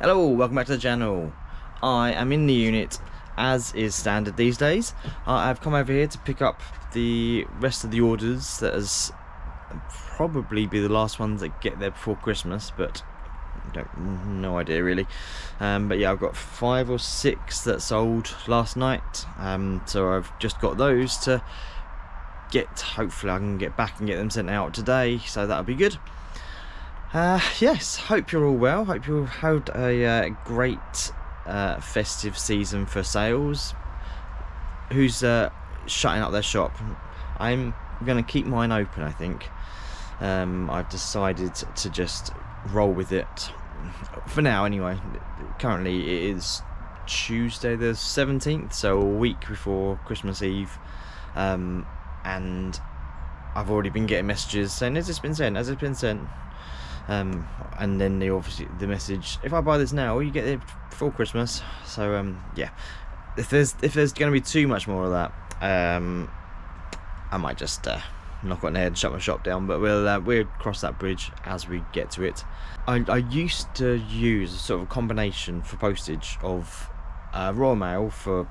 Hello, welcome back to the channel. I am in the unit, as is standard these days. I've come over here to pick up the rest of the orders that has probably be the last ones that get there before Christmas, but no idea really. But yeah, I've got 5 or 6 that sold last night, so I've just got those to get. Hopefully I can get back and get them sent out today, so that'll be good. Yes, hope you're all well. Hope you had a great festive season for sales. Who's shutting up their shop? I'm going to keep mine open, I think. I've decided to just roll with it for now anyway. Currently it is Tuesday the 17th, so a week before Christmas Eve, and I've already been getting messages saying, has this been sent, has it been sent? And then the message, if I buy this now, you get it before Christmas. So yeah, if there's going to be too much more of that, I might just knock on the head and shut my shop down, but we'll cross that bridge as we get to it. I used to use a sort of a combination for postage of raw mail for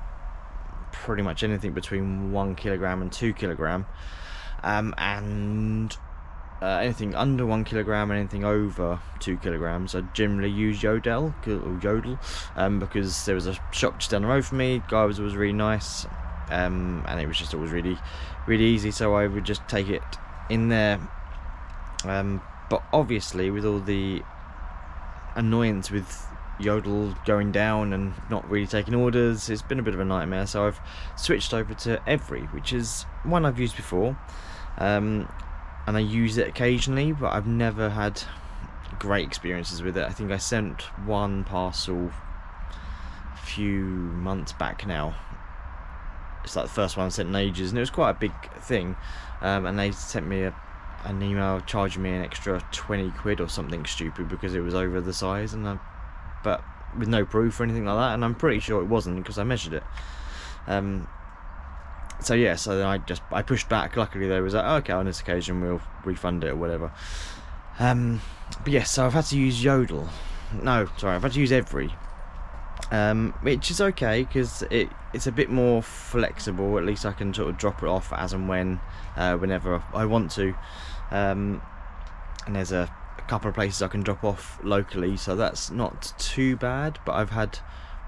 pretty much anything between 1 kilogram and 2 kilogram, and anything under 1 kilogram and anything over 2 kilograms, I generally use Yodel, because there was a shop just down the road from me. The guy was really nice, and it was just always really easy, so I would just take it in there. But obviously, with all the annoyance with Yodel going down and not really taking orders, it's been a bit of a nightmare. So I've switched over to Every, which is one I've used before. And I use it occasionally, but I've never had great experiences with it. I think I sent one parcel a few months back now. It's like the first one I sent in ages, and it was quite a big thing. And they sent me an email charging me an extra 20 quid or something stupid because it was over the size, but with no proof or anything like that. And I'm pretty sure it wasn't because I measured it. So yeah, so then I pushed back. Luckily they was like, oh, okay, on this occasion we'll refund it or whatever. But yeah, so I've had to use Yodel. No, sorry, I've had to use Every, which is okay because it's a bit more flexible. At least I can sort of drop it off as and when, whenever I want to. And there's a couple of places I can drop off locally, so that's not too bad. But I've had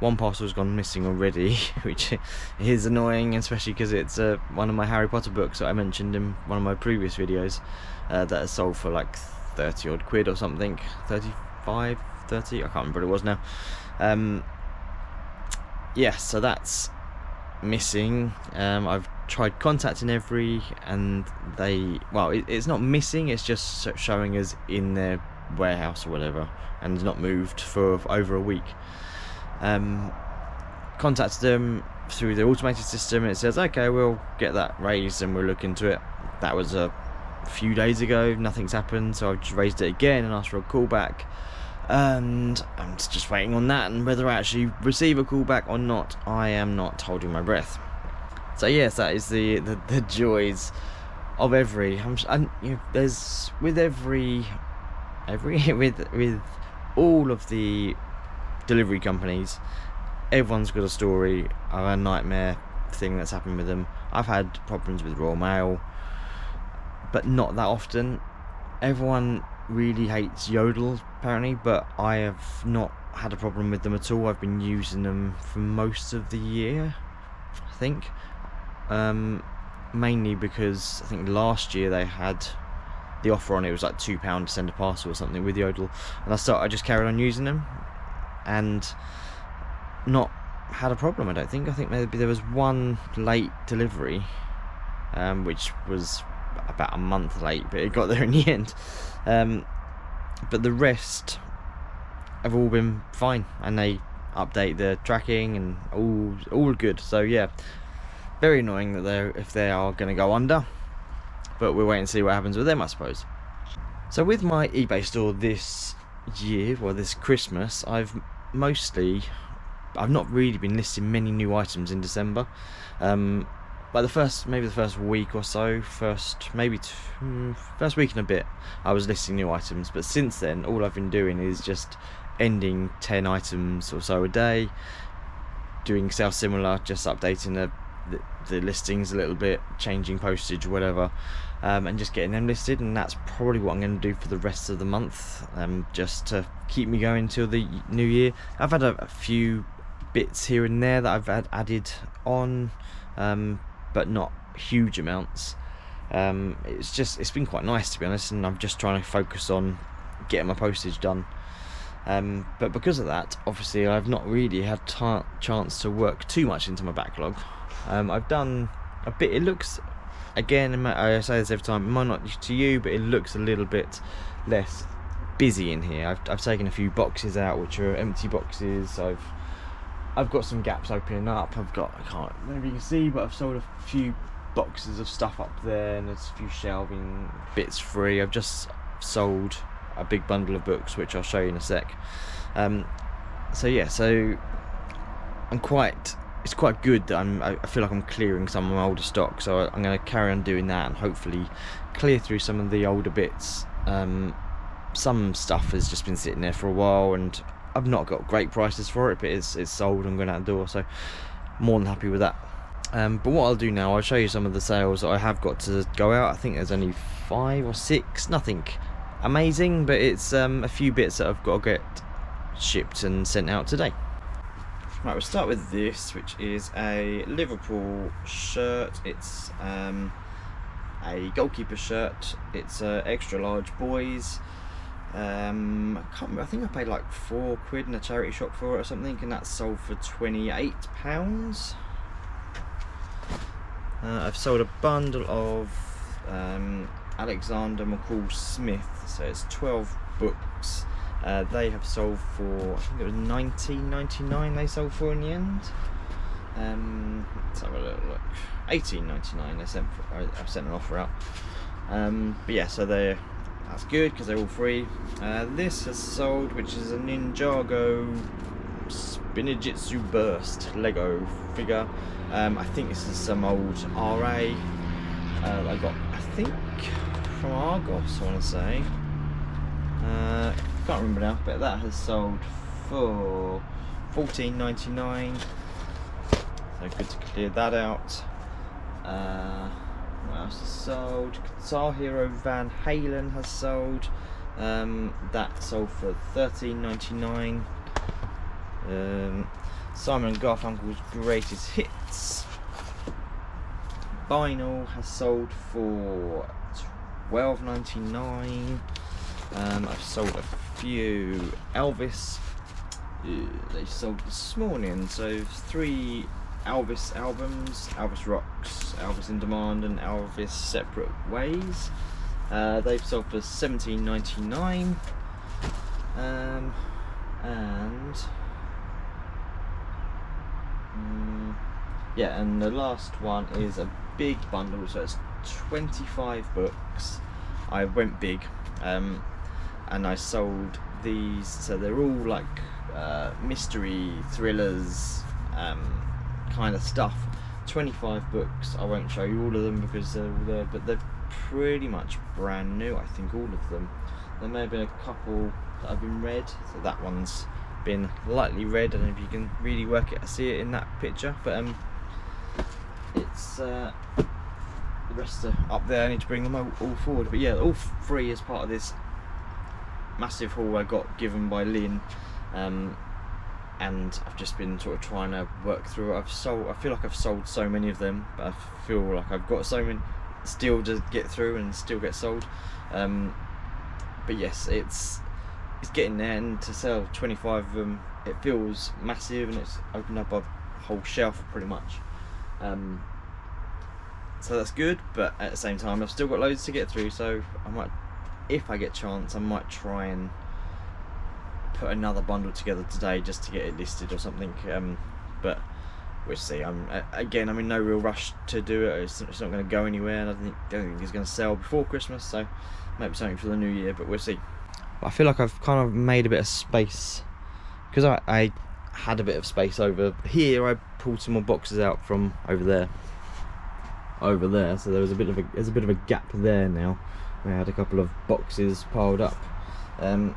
one parcel has gone missing already, which is annoying, especially because it's one of my Harry Potter books that I mentioned in one of my previous videos, that is sold for like 30 odd quid or something, 35, 30, I can't remember what it was now. Yeah, so that's missing. I've tried contacting Every, and it's not missing, it's just showing us in their warehouse or whatever, and it's not moved for over a week. Contacted them through the automated system, and it says, okay, we'll get that raised and we'll look into it. That was a few days ago, nothing's happened, so I've just raised it again and asked for a callback, and I'm just waiting on that. And whether I actually receive a callback or not, I am not holding my breath. So yes, that is the joys of Every. There's with with all of the delivery companies, everyone's got a story of a nightmare thing that's happened with them. I've had problems with raw mail, but not that often. Everyone really hates Yodel apparently, but I have not had a problem with them at all. I've been using them for most of the year, I think, mainly because I think last year they had the offer on it. It was like £2 to send a parcel or something with Yodel, and I just carried on using them and not had a problem. I think maybe there was one late delivery, which was about a month late, but it got there in the end. But the rest have all been fine, and they update the tracking and all good. So yeah, very annoying that if they are going to go under, but we'll wait and see what happens with them, I suppose. So with my eBay store this year, or this Christmas, I've not really been listing many new items in December. But the first week or so, first week and a bit, I was listing new items. But since then, all I've been doing is just ending 10 items or so a day, doing sales similar, just updating the listings a little bit, changing postage or whatever, and just getting them listed. And that's probably what I'm going to do for the rest of the month, just to keep me going till the new year. I've had a few bits here and there that I've added on, but not huge amounts. It's been quite nice, to be honest, and I'm just trying to focus on getting my postage done. But because of that, obviously I've not really had chance to work too much into my backlog. I've done a bit. It looks, again, I say this every time, it might not to you, but it looks a little bit less busy in here. I've taken a few boxes out which are empty boxes. I've got some gaps opening up. I can't maybe you can see, but I've sold a few boxes of stuff up there, and there's a few shelving bits free. I've just sold a big bundle of books, which I'll show you in a sec. So yeah, so it's quite good that I feel like I'm clearing some of my older stock, so I'm going to carry on doing that and hopefully clear through some of the older bits. Some stuff has just been sitting there for a while, and I've not got great prices for it, but it's sold and gone out the door, so more than happy with that. But what I'll do now, I'll show you some of the sales that I have got to go out. I think there's only 5 or 6, nothing amazing, but it's a few bits that I've got to get shipped and sent out today. Right, we'll start with this, which is a Liverpool shirt. It's a goalkeeper shirt. It's extra large boys. I can't remember, I think I paid like £4 in a charity shop for it or something, and that's sold for £28. I've sold a bundle of Alexander McCall Smith, so it's 12 books. They have sold for, I think it was $19.99 they sold for in the end. Let's have a little look. $18.99 I've sent an offer out. But yeah, so that's good because they're all free. This has sold, which is a Ninjago Spinajitsu Burst Lego figure. I think this is some old RA. I got, I think, from Argos, I want to say. Can't remember now, but that has sold for $14.99. So good to clear that out. What else has sold? Guitar Hero Van Halen has sold. That sold for $13.99. Simon & Garfunkel's Greatest Hits vinyl has sold for $12.99. I've sold a few Elvis. They sold this morning, so 3 Elvis albums: Elvis Rocks, Elvis in Demand, and Elvis Separate Ways. They've sold for $17.99. Yeah, and the last one is a big bundle, so it's 25 books. I went big, and I sold these, so they're all like mystery thrillers kind of stuff. 25 books. I won't show you all of them because they're all there, but they're pretty much brand new, I think, all of them. There may have been a couple that have been red, so that one's been lightly red. I don't know if you can really see it in that picture, but it's the rest are up there. I need to bring them all forward, but yeah, all 3 as part of this massive haul I got given by Lynn, and I've just been sort of trying to work through it. I feel like I've sold so many of them, but I feel like I've got so many still to get through and still get sold. But yes, it's getting there, and to sell 25 of them, it feels massive, and it's opened up a whole shelf pretty much. So that's good, but at the same time I've still got loads to get through, so I might, if I get a chance, I might try and put another bundle together today just to get it listed or something. But we'll see. I'm in no real rush to do it. It's not going to go anywhere, and I don't think it's going to sell before Christmas, so maybe something for the new year, but we'll see. I feel like I've kind of made a bit of space, because I had a bit of space over here. I pulled some more boxes out from over there, so there's a bit of a gap there now. I had a couple of boxes piled up, and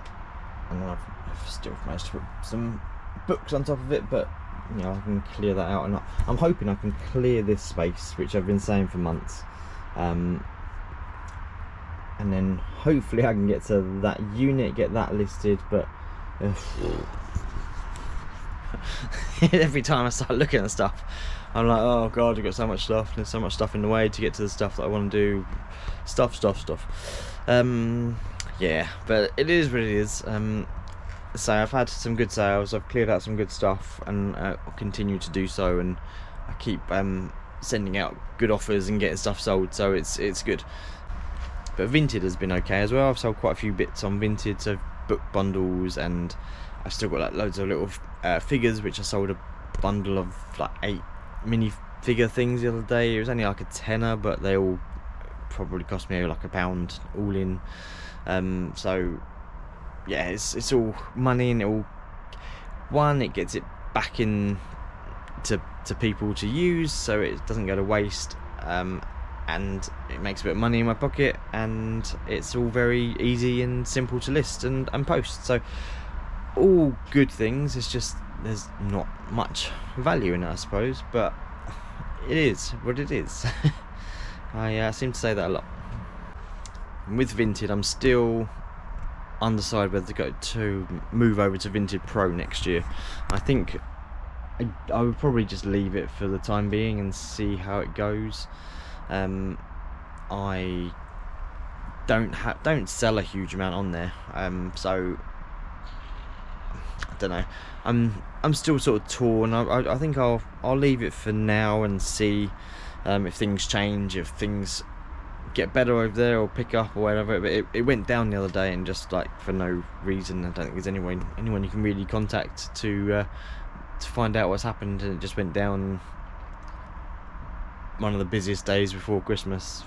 then I've I've still managed to put some books on top of it, but you know, I can clear that out, and I'm hoping I can clear this space, which I've been saying for months, and then hopefully I can get to that unit, get that listed. But every time I start looking at stuff, I'm like, oh god, I've got so much stuff, there's so much stuff in the way to get to the stuff that I want to do. Stuff. Yeah, but it is what it is. So I've had some good sales, I've cleared out some good stuff, and I'll continue to do so, and I keep sending out good offers and getting stuff sold, so it's good. But Vinted has been okay as well. I've sold quite a few bits on Vinted, so book bundles, and I've still got like loads of little figures, which I sold a bundle of like 8 mini figure things the other day. It was only like a tenner, but they all probably cost me like £1 all in. So yeah, it's all money, and it gets it back in to people to use, so it doesn't go to waste, and it makes a bit of money in my pocket, and it's all very easy and simple to list and post. So all good things. It's just there's not much value in it, I suppose, but it is what it is. I seem to say that a lot. And with Vinted, I'm still undecided whether to move over to Vinted Pro next year. I think I would probably just leave it for the time being and see how it goes. I don't sell a huge amount on there, so I don't know. I'm still sort of torn. I think I'll leave it for now and see if things change, if things get better over there or pick up or whatever. But it went down the other day, and just like for no reason. I don't think there's anyone you can really contact to find out what's happened, and it just went down one of the busiest days before Christmas,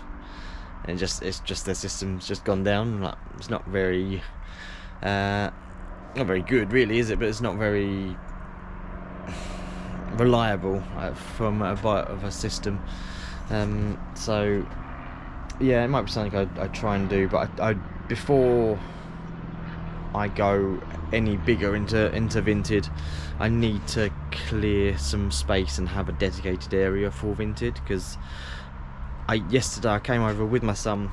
and it's just their system's just gone down. Like, it's not very good really, is it? But it's not very reliable from a bite of a system. So yeah, it might be something I'd try and do, but I before I go any bigger into Vinted, I need to clear some space and have a dedicated area for Vinted, because yesterday I came over with my son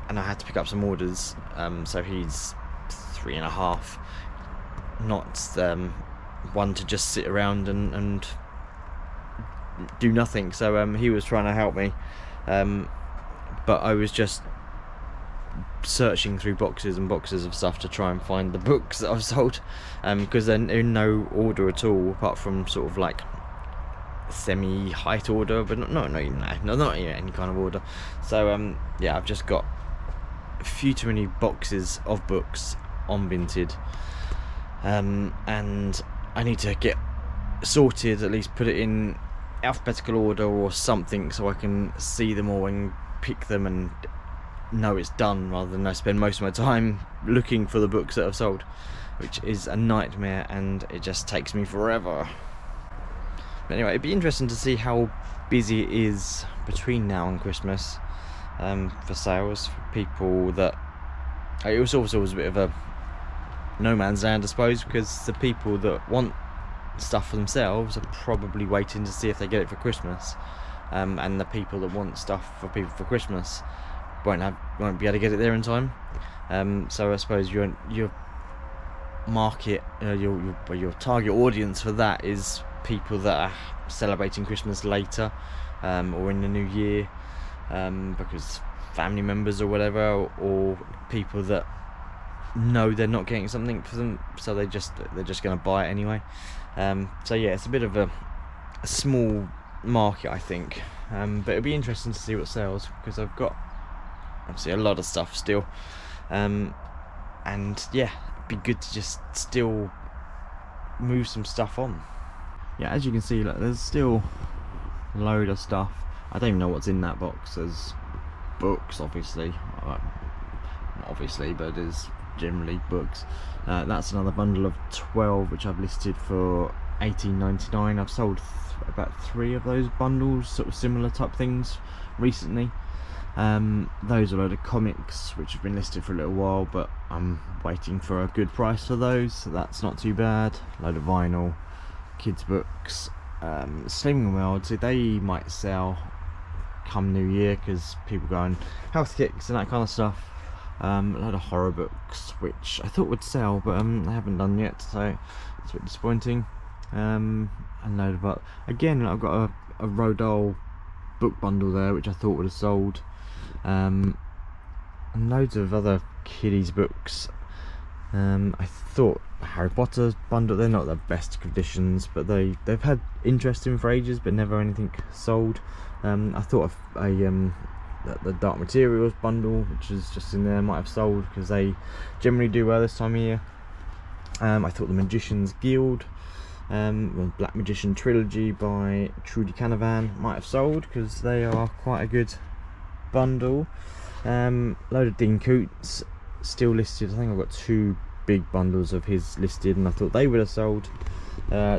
and I had to pick up some orders. So he's 3.5, not one to just sit around and do nothing. So he was trying to help me, but I was just searching through boxes and boxes of stuff to try and find the books that I've sold, because they're in no order at all, apart from sort of like semi-height order, but not any kind of order. So yeah, I've just got a few too many boxes of books on Vinted, and I need to get sorted, at least put it in alphabetical order or something, so I can see them all and pick them and know it's done, rather than I spend most of my time looking for the books that I've sold, which is a nightmare, and it just takes me forever. But anyway, it'd be interesting to see how busy it is between now and Christmas, for sales, for people that it was also a bit of a no man's land, I suppose, because the people that want stuff for themselves are probably waiting to see if they get it for Christmas, and the people that want stuff for people for Christmas won't be able to get it there in time. So I suppose your market, your target audience for that is people that are celebrating Christmas later, or in the new year, because family members or whatever, or people that know they're not getting something for them, so they're just going to buy it anyway. So yeah, it's a bit of a small market, I think, but it'll be interesting to see what sells, because I've got obviously a lot of stuff still, and yeah, it'd be good to just still move some stuff on. Yeah, as you can see, like, there's still a load of stuff. I don't even know what's in that box. There's books, obviously, not obviously, but there's generally books. That's another bundle of 12, which I've listed for $18.99. I've sold about 3 of those bundles, sort of similar type things, recently. Those are a load of comics which have been listed for a little while, but I'm waiting for a good price for those, so that's not too bad. Load of vinyl, kids books, Slimming World, so they might sell come New Year because people go on health kicks and that kind of stuff. A load of horror books which I thought would sell, but they haven't done yet, so it's a bit disappointing. And a load of again, I've got a Roald Dahl book bundle there which I thought would have sold, and loads of other kiddies books. I thought Harry Potter bundle, they're not the best conditions, but they've had interest in for ages, but never anything sold. I thought the Dark Materials bundle, which is just in there, might have sold because they generally do well this time of year. I thought the Magician's Guild, Black Magician Trilogy by Trudy Canavan might have sold because they are quite a good bundle. Load of Dean Koontz still listed. I think I've got 2 big bundles of his listed, and I thought they would have sold.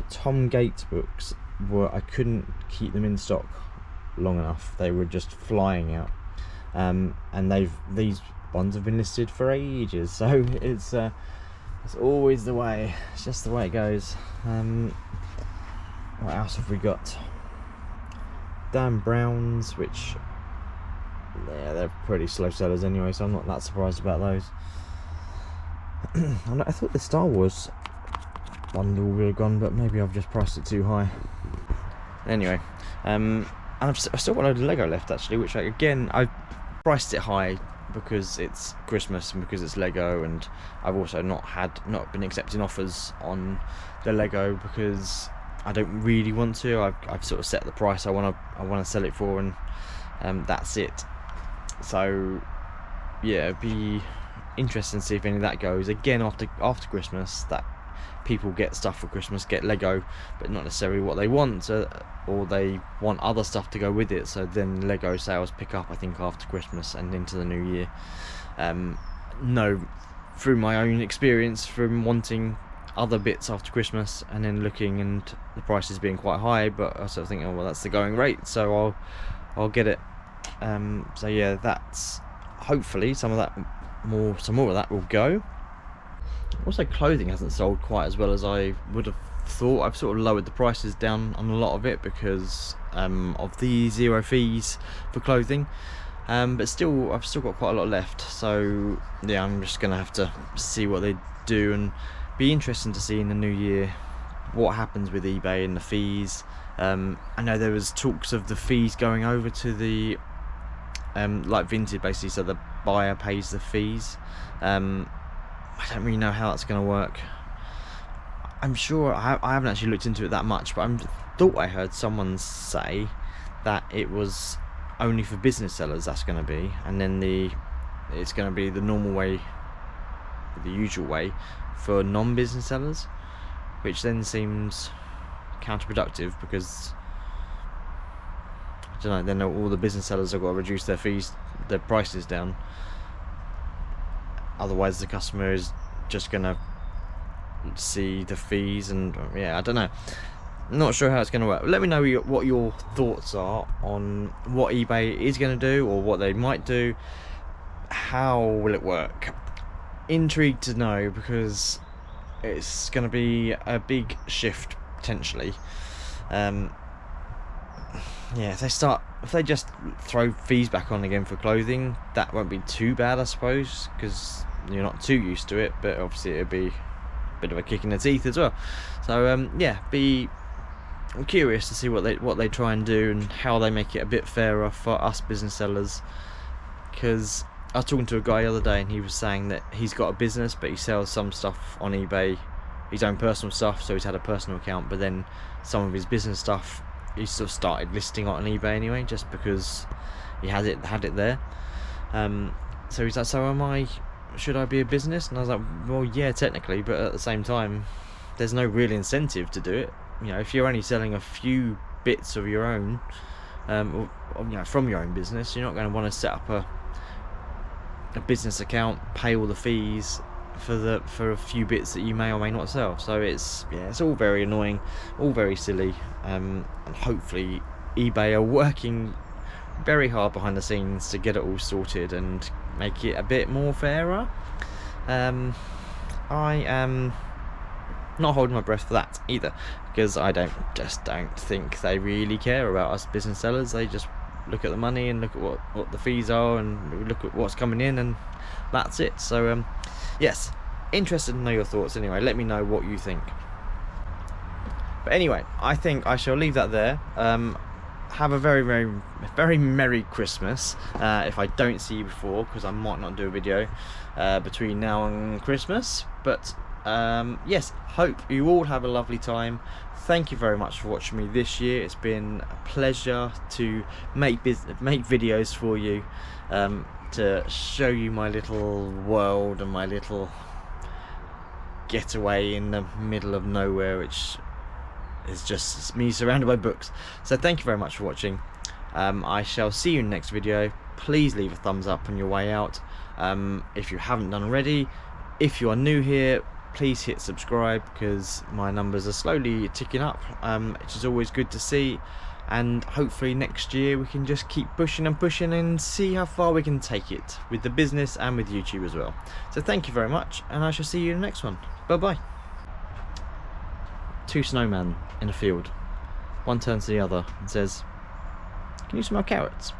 Tom Gates books I couldn't keep them in stock long enough. They were just flying out, and these ones have been listed for ages, so it's always the way. It's just the way it goes. What else have we got? Dan Brown's, which they're pretty slow sellers anyway, so I'm not that surprised about those. I thought the Star Wars bundle would have gone, but maybe I've just priced it too high. Anyway, and I've still got a load of Lego left actually, which again I've priced it high because it's Christmas and because it's Lego, and I've also not been accepting offers on the Lego because I don't really want to. I've sort of set the price I want to sell it for, and that's it. So yeah, it'd be interesting to see if any of that goes again after Christmas, that people get stuff for Christmas, get Lego, but not necessarily what they want, or they want other stuff to go with it, so then Lego sales pick up I think after Christmas and into the new year. No, through my own experience from wanting other bits after Christmas and then looking and the prices being quite high, but I sort of think, oh well, that's the going rate, so I'll get it. So yeah, that's hopefully some more of that will go. Also, clothing hasn't sold quite as well as I would have thought. I've sort of lowered the prices down on a lot of it because of the 0 fees for clothing, but still I've still got quite a lot left, so yeah, I'm just gonna have to see what they do, and be interesting to see in the new year what happens with eBay and the fees. I know there was talks of the fees going over to the like Vinted basically, so the buyer pays the fees. I don't really know how that's going to work. I'm sure I haven't actually looked into it that much, but I thought I heard someone say that it was only for business sellers that's going to be, and then it's going to be the normal way, the usual way for non-business sellers, which then seems counterproductive because I don't know, then all the business sellers have got to reduce their fees, their prices down. Otherwise the customer is just gonna see the fees, and yeah, I don't know. I'm not sure how it's gonna work. Let me know what your thoughts are on what eBay is gonna do, or what they might do. How will it work? Intrigued to know, because it's gonna be a big shift potentially. Yeah, if they just throw fees back on again for clothing, that won't be too bad, I suppose, because you're not too used to it, but obviously it'd be a bit of a kick in the teeth as well. So yeah, I'm curious to see what they try and do and how they make it a bit fairer for us business sellers, because I was talking to a guy the other day and he was saying that he's got a business but he sells some stuff on eBay, his own personal stuff, so he's had a personal account, but then some of his business stuff he's sort of started listing on eBay anyway, just because he had it there. So he's like, so should I be a business? And I was like, well yeah, technically, but at the same time there's no real incentive to do it. You know, if you're only selling a few bits of your own, or, you know, from your own business, you're not going to want to set up a business account, pay all the fees for a few bits that you may or may not sell. So it's all very annoying, all very silly, and hopefully eBay are working very hard behind the scenes to get it all sorted and make it a bit more fairer. I am not holding my breath for that either, because I don't think they really care about us business sellers. They just look at the money and look at what the fees are and look at what's coming in, and that's it. So yes, interested to know your thoughts anyway. Let me know what you think. But anyway, I think I shall leave that there. Have a very, very, very Merry Christmas if I don't see you before, because I might not do a video between now and Christmas. But yes, hope you all have a lovely time. Thank you very much for watching me this year. It's been a pleasure to make videos for you, to show you my little world and my little getaway in the middle of nowhere, which is just me surrounded by books. So thank you very much for watching. I shall see you in the next video. Please leave a thumbs up on your way out if you haven't done already. If you are new here, please hit subscribe, because my numbers are slowly ticking up, which is always good to see. And hopefully next year we can just keep pushing and pushing and see how far we can take it with the business and with YouTube as well. So thank you very much, and I shall see you in the next one. Bye bye. Two snowmen in a field. One turns to the other and says, "Can you smell carrots?"